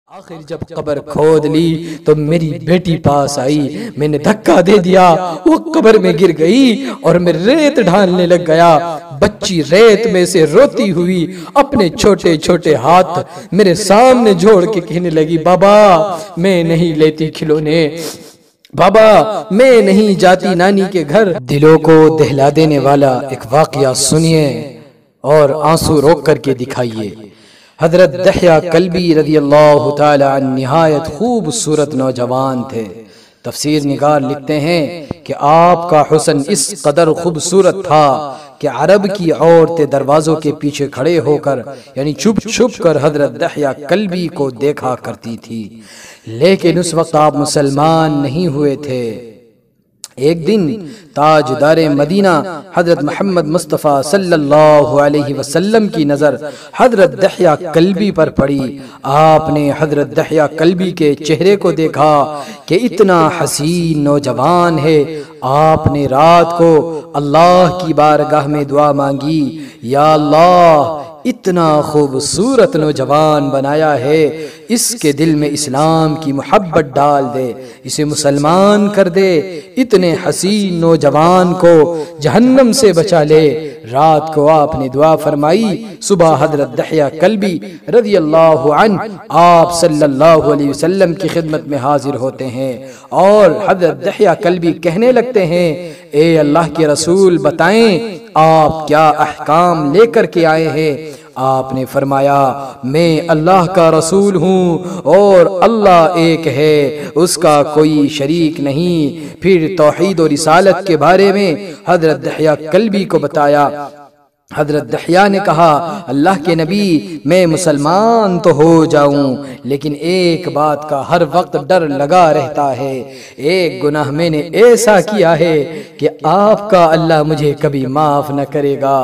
آخر جب قبر کھود لی تو میری بیٹی پاس آئی، میں نے دھکا دے دیا، وہ قبر میں گر گئی اور میں ریت ڈھالنے لگ گیا۔ بچی ریت میں سے روتی ہوئی اپنے چھوٹے چھوٹے ہاتھ میرے سامنے جوڑ کے کہنے لگی، بابا میں نہیں لیتی کھلونے، بابا میں نہیں جاتی نانی کے گھر۔ دلوں کو دہلا دینے والا ایک واقعہ سنیے اور آنسو روک کر کے دکھائیے۔ حضرت دحیہ کلبی رضی اللہ تعالی عنہ نہایت خوبصورت نوجوان تھے۔ تفسیر نگار لکھتے ہیں کہ آپ کا حسن اس قدر خوبصورت تھا کہ عرب کی عورتیں دروازوں کے پیچھے کھڑے ہو کر یعنی چھپ چھپ کر حضرت دحیہ کلبی کو دیکھا کرتی تھی، لیکن اس وقت آپ مسلمان نہیں ہوئے تھے۔ ایک دن تاجدار مدینہ حضرت محمد مصطفیٰ صلی اللہ علیہ وسلم کی نظر حضرت دحیہ کلبی پر پڑی۔ آپ نے حضرت دحیہ کلبی کے چہرے کو دیکھا کہ اتنا حسین نوجوان ہے۔ آپ نے رات کو اللہ کی بارگاہ میں دعا مانگی، یا اللہ اتنا خوبصورت نوجوان بنایا ہے، اس کے دل میں اسلام کی محبت ڈال دے، اسے مسلمان کر دے، اتنے حسین نوجوان کو جہنم سے بچا لے۔ رات کو آپ نے دعا فرمائی۔ صبح حضرت دحیہ کلبی رضی اللہ عنہ آپ صلی اللہ علیہ وسلم کی خدمت میں حاضر ہوتے ہیں اور حضرت دحیہ کلبی کہنے لگتے ہیں، اے اللہ کے رسول بتائیں آپ کیا احکام لے کر کے آئے ہیں؟ آپ نے فرمایا، میں اللہ کا رسول ہوں اور اللہ ایک ہے، اس کا کوئی شریک نہیں۔ پھر توحید و رسالت کے بارے میں حضرت دحیہ کلبی کو بتایا۔ حضرت دحیہ نے کہا، اللہ کے نبی میں مسلمان تو ہو جاؤں لیکن ایک بات کا ہر وقت ڈر لگا رہتا ہے، ایک گناہ میں نے ایسا کیا ہے کہ آپ کا اللہ مجھے کبھی معاف نہ کرے گا۔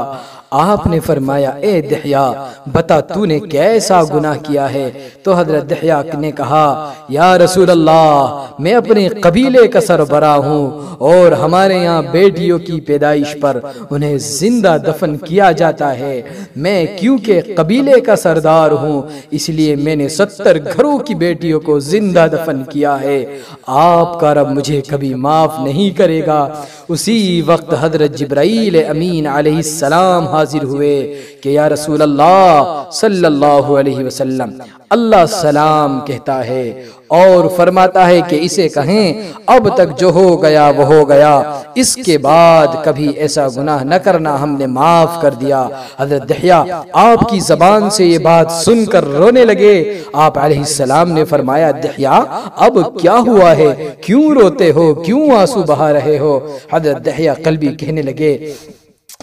آپ نے فرمایا، اے دحیہ بتا تو نے کیسا گناہ کیا ہے؟ تو حضرت دحیہ نے کہا، یا رسول اللہ میں اپنے قبیلے کا سربراہ ہوں اور ہمارے یہاں بیٹیوں کی پیدائش پر انہیں زندہ دفن کیا جاتا ہے۔ میں کیونکہ قبیلے کا سردار ہوں اس لیے میں نے 70 گھروں کی بیٹیوں کو زندہ دفن کیا ہے، آپ کا رب مجھے کبھی معاف نہیں کرے گا۔ اسی وقت حضرت جبرائیل امین علیہ السلام حاضر ہوئے کہ یا رسول اللہ صلی اللہ علیہ وسلم اللہ سلام کہتا ہے اور فرماتا ہے کہ اسے کہیں اب تک جو ہو گیا وہ ہو گیا، اس کے بعد کبھی ایسا گناہ نہ کرنا، ہم نے معاف کر دیا۔ حضرت دحیہ آپ کی زبان سے یہ بات سن کر رونے لگے۔ آپ علیہ السلام نے فرمایا، دحیہ اب کیا ہوا ہے، کیوں روتے ہو، کیوں آنسو بہا رہے ہو؟ حضرت دحیہ کلبی کہنے لگے،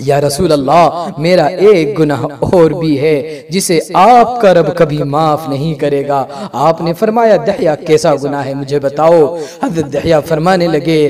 یا رسول اللہ میرا ایک گناہ اور بھی ہے جسے آپ کا رب کبھی معاف نہیں کرے گا۔ آپ نے فرمایا، دحیہ کیسا گناہ ہے مجھے بتاؤ؟ حضرت دحیہ فرمانے لگے،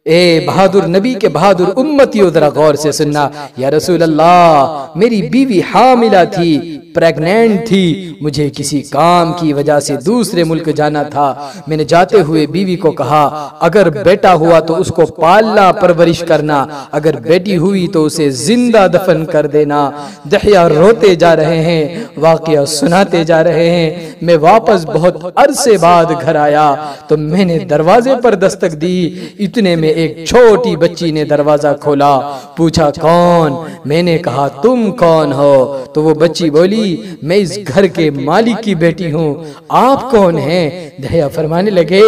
اے بہادر نبی کے بہادر امتیوں ذرا غور سے سننا، یا رسول اللہ میری بیوی حاملہ تھی، پریگنینٹ تھی، مجھے کسی کام کی وجہ سے دوسرے ملک جانا تھا۔ میں نے جاتے ہوئے بیوی کو کہا اگر بیٹا ہوا تو اس کو پالنا پرورش کرنا، اگر بیٹی ہوئی تو اسے زندہ دفن کر دینا۔ دحیہ روتے جا رہے ہیں، واقعہ سناتے جا رہے ہیں۔ میں واپس بہت عرصے بعد گھر آیا تو میں نے دروازے پر دستک دی، اتنے میں ایک چھوٹی بچی نے دروازہ کھولا، پوچھا کون؟ میں نے کہا تم کون ہو؟ تو وہ بچی بولی، میں اس گھر کے مالک کی بیٹی ہوں، آپ کون ہیں؟ دحیہ فرمانے لگے،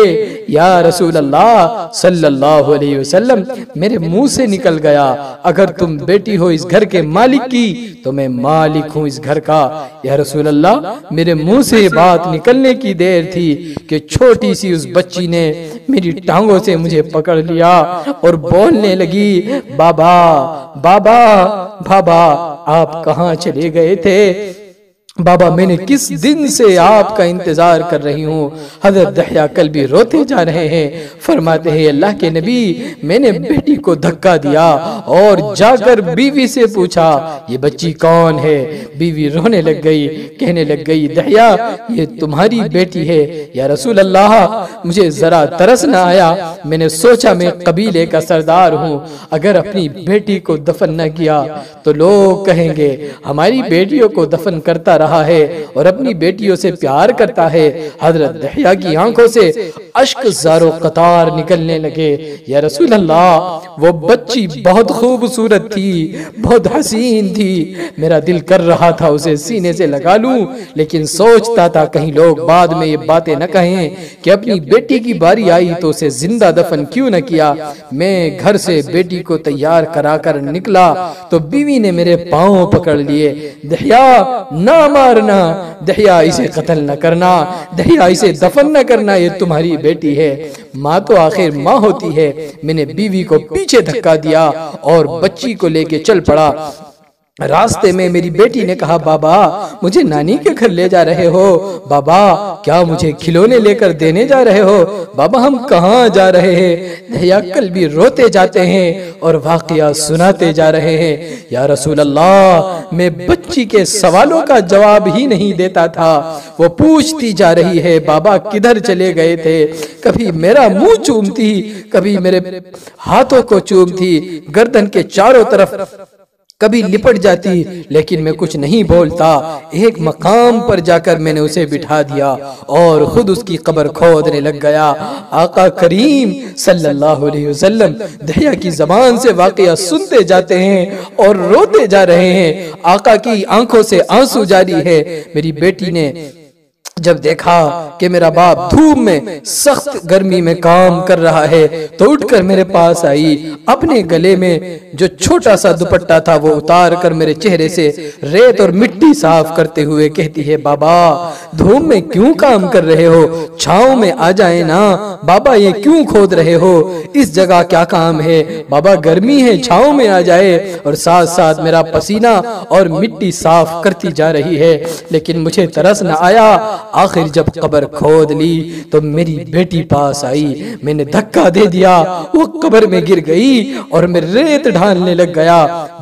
یا رسول اللہ صلی اللہ علیہ وسلم میرے منہ سے نکل گیا اگر تم بیٹی ہو اس گھر کے مالک کی تو میں مالک ہوں اس گھر کا۔ یا رسول اللہ میرے منہ سے یہ بات نکلنے کی دیر تھی کہ چھوٹی سی اس بچی نے میری ٹانگوں سے مجھے پکڑ لیا اور بولنے لگی، بابا بابا بابا آپ کہاں چلے گئے تھے؟ بابا میں نے کس دن سے آپ کا انتظار کر رہی ہوں۔ حضرت دحیہ کلبی روتے جا رہے ہیں، فرماتے ہیں اللہ کے نبی میں نے بیٹی کو دھکا دیا اور جا کر بیوی سے پوچھا یہ بچی کون ہے؟ بیوی رونے لگ گئی، کہنے لگ گئی دحیہ یہ تمہاری بیٹی ہے۔ یا رسول اللہ مجھے ذرا ترس نہ آیا، میں نے سوچا میں قبیلے کا سردار ہوں، اگر اپنی بیٹی کو دفن نہ کیا تو لوگ کہیں گے ہماری بیٹیوں کو دفن کرتا رہا ہے اور اپنی بیٹیوں سے پیار کرتا ہے۔ حضرت دحیہ کی آنکھوں سے اشک زارو قطار نکلنے لگے۔ یا رسول اللہ، وہ بچی بہت خوبصورت تھی، بہت حسین تھی، میرا دل کر رہا تھا اسے سینے سے لگا لوں، لیکن سوچتا تھا کہیں لوگ بعد میں یہ باتیں نہ کہیں کہ اپنی بیٹی کی باری آئی تو اسے زندہ دفن کیوں نہ کیا۔ میں گھر سے بیٹی کو تیار کرا کر نکلا تو بیوی نے میرے پاؤں پکڑ لیے۔ دحیہ نہ مارنا، دحیہ اسے قتل نہ کرنا، دحیہ اسے دفن نہ کرنا، یہ تمہاری بیٹی ہے۔ ماں تو آخر ماں ہوتی ہے۔ میں نے بیوی کو پیچھے دھکا دیا اور بچی کو لے کے چل پڑا۔ راستے میں میری بیٹی نے کہا، بابا مجھے نانی کے گھر لے جا رہے ہو؟ بابا کیا مجھے کھلونے لے کر دینے جا رہے ہو؟ بابا ہم کہاں جا رہے ہیں؟ دحیہ کل بھی روتے جاتے ہیں اور واقعہ سناتے جا رہے ہیں۔ یا رسول اللہ، میں بچی کے سوالوں کا جواب ہی نہیں دیتا تھا۔ وہ پوچھتی جا رہی ہے، بابا کدھر چلے گئے تھے؟ کبھی میرا منہ چومتی، کبھی میرے ہاتھوں کو چومتی، گردن کے چاروں طرف کبھی لپٹ جاتی، لیکن میں کچھ نہیں بولتا۔ ایک مقام پر جا کر میں نے اسے بٹھا دیا اور خود اس کی قبر کھودنے لگ گیا۔ آقا کریم صلی اللہ علیہ وسلم دحیہ کی زبان سے واقعہ سنتے جاتے ہیں اور روتے جا رہے ہیں۔ آقا کی آنکھوں سے آنسو جاری ہے۔ میری بیٹی نے جب دیکھا کہ میرا باپ دھوپ میں سخت گرمی میں کام کر رہا ہے تو اٹھ کر میرے پاس آئی، اپنے گلے میں جو چھوٹا سا دوپٹہ تھا وہ اتار کر میرے چہرے سے ریت اور مٹی صاف کرتے ہوئے کہتی ہے، بابا دھوپ میں کیوں کام کر رہے ہو؟ چھاؤں میں آ جائے نا۔ بابا یہ کیوں کھود رہے ہو؟ اس جگہ کیا کام ہے؟ بابا گرمی ہے، چھاؤں میں آ جائے۔ اور ساتھ ساتھ میرا پسینہ اور مٹی صاف کرتی جا رہی ہے، لیکن مجھے ترس نہ آیا۔ آخر جب قبر کھود لی تو میری بیٹی پاس آئی، میں نے دھکا دے دیا، وہ قبر میں گر گئی اور میں ریت ڈھالنے لگ گیا۔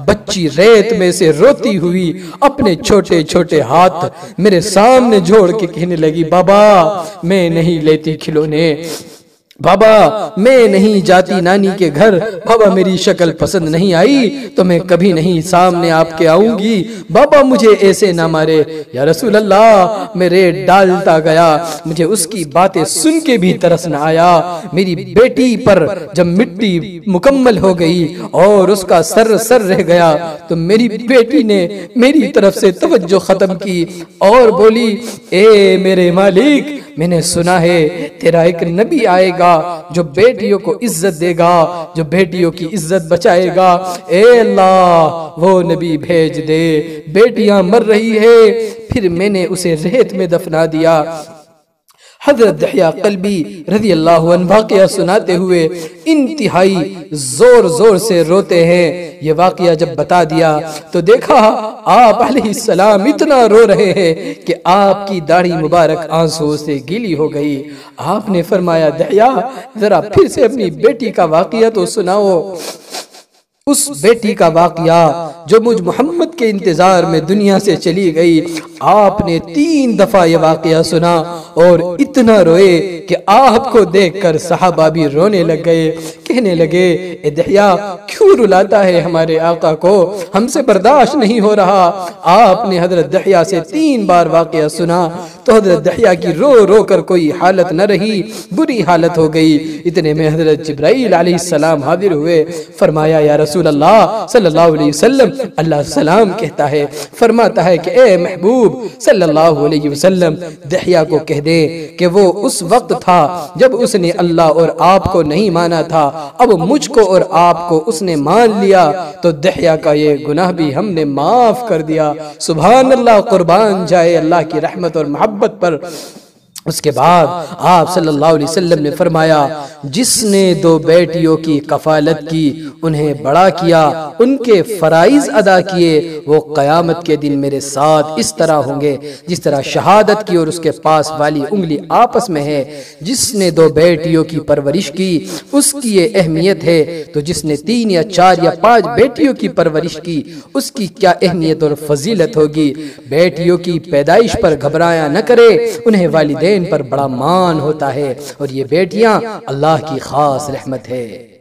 بچی ریت میں سے روتی ہوئی اپنے چھوٹے چھوٹے ہاتھ میرے سامنے جوڑ کے کہنے لگی، بابا میں نہیں لیتی کھلونے، بابا میں نہیں جاتی نانی کے گھر، بابا میری شکل پسند نہیں آئی تو میں کبھی نہیں سامنے آپ کے آؤں گی، بابا مجھے ایسے نہ مارے۔ یا رسول اللہ، میں ریت ڈالتا گیا، مجھے اس کی باتیں سن کے بھی ترس نہ آیا۔ میری بیٹی پر جب مٹی مکمل ہو گئی اور اس کا سر رہ گیا تو میری بیٹی نے میری طرف سے توجہ ختم کی اور بولی، اے میرے مالک، میں نے سنا ہے تیرا ایک نبی آئے گا جو بیٹیوں کو عزت دے گا، جو بیٹیوں کی عزت بچائے گا۔ اے اللہ وہ نبی بھیج دے، بیٹیاں مر رہی ہے۔ پھر میں نے اسے ریت میں دفنا دیا۔ حضرت دحیہ قلبی رضی اللہ عنہ واقعہ سناتے ہوئے انتہائی زور زور سے روتے ہیں۔ یہ واقعہ جب بتا دیا تو دیکھا آپ علیہ السلام اتنا رو رہے ہیں کہ آپ کی داڑھی مبارک آنسو سے گیلی ہو گئی۔ آپ نے فرمایا، دحیہ ذرا پھر سے اپنی بیٹی کا واقعہ تو سناؤ۔ اس بیٹی کا واقعہ جو مجھ محمد کے انتظار میں دنیا سے چلی گئی۔ آپ نے 3 دفعہ یہ واقعہ سنا اور اتنا روئے کہ آپ کو دیکھ کر صحابہ بھی رونے لگ گئے، کہنے لگے، اے دحیہ کیوں رلاتا ہے ہمارے آقا کو، ہم سے برداشت نہیں ہو رہا۔ آپ نے حضرت دحیہ سے 3 بار واقعہ سنا تو حضرت دحیہ کی رو رو کر کوئی حالت نہ رہی، بری حالت ہو گئی۔ اتنے میں حضرت جبرائیل علیہ السلام حاضر ہوئے، فرمایا، یا رسول اللہ صلی اللہ علیہ وسلم، اللہ سلام کہتا ہے، فرماتا ہے کہ اے محبوب صلی اللہ علیہ وسلم، دحیہ کو کہہ دے کہ وہ اس وقت تھا جب اس نے اللہ اور آپ کو نہیں مانا تھا، اب مجھ کو اور آپ کو اس نے مان لیا تو دحیہ کا یہ گناہ بھی ہم نے معاف کر دیا۔ سبحان اللہ، قربان جائے اللہ کی رحمت اور محبت پر۔ اس کے بعد آپ صلی اللہ علیہ وسلم نے فرمایا، جس نے 2 بیٹیوں کی کفالت کی، انہیں بڑا کیا، ان کے فرائض ادا کیے، وہ قیامت کے دن میرے ساتھ اس طرح ہوں گے جس طرح شہادت کی اور اس کے پاس والی انگلی آپس میں ہے۔ جس نے 2 بیٹیوں کی پرورش کی، اس کی یہ اہمیت ہے، تو جس نے 3 یا 4 یا 5 بیٹیوں کی پرورش کی، اس کی کیا اہمیت اور فضیلت ہوگی۔ بیٹیوں کی پیدائش پر گھبرایا نہ کرے، انہیں والدین پر بڑا مان ہوتا ہے، اور یہ بیٹیاں اللہ کی خاص رحمت ہے۔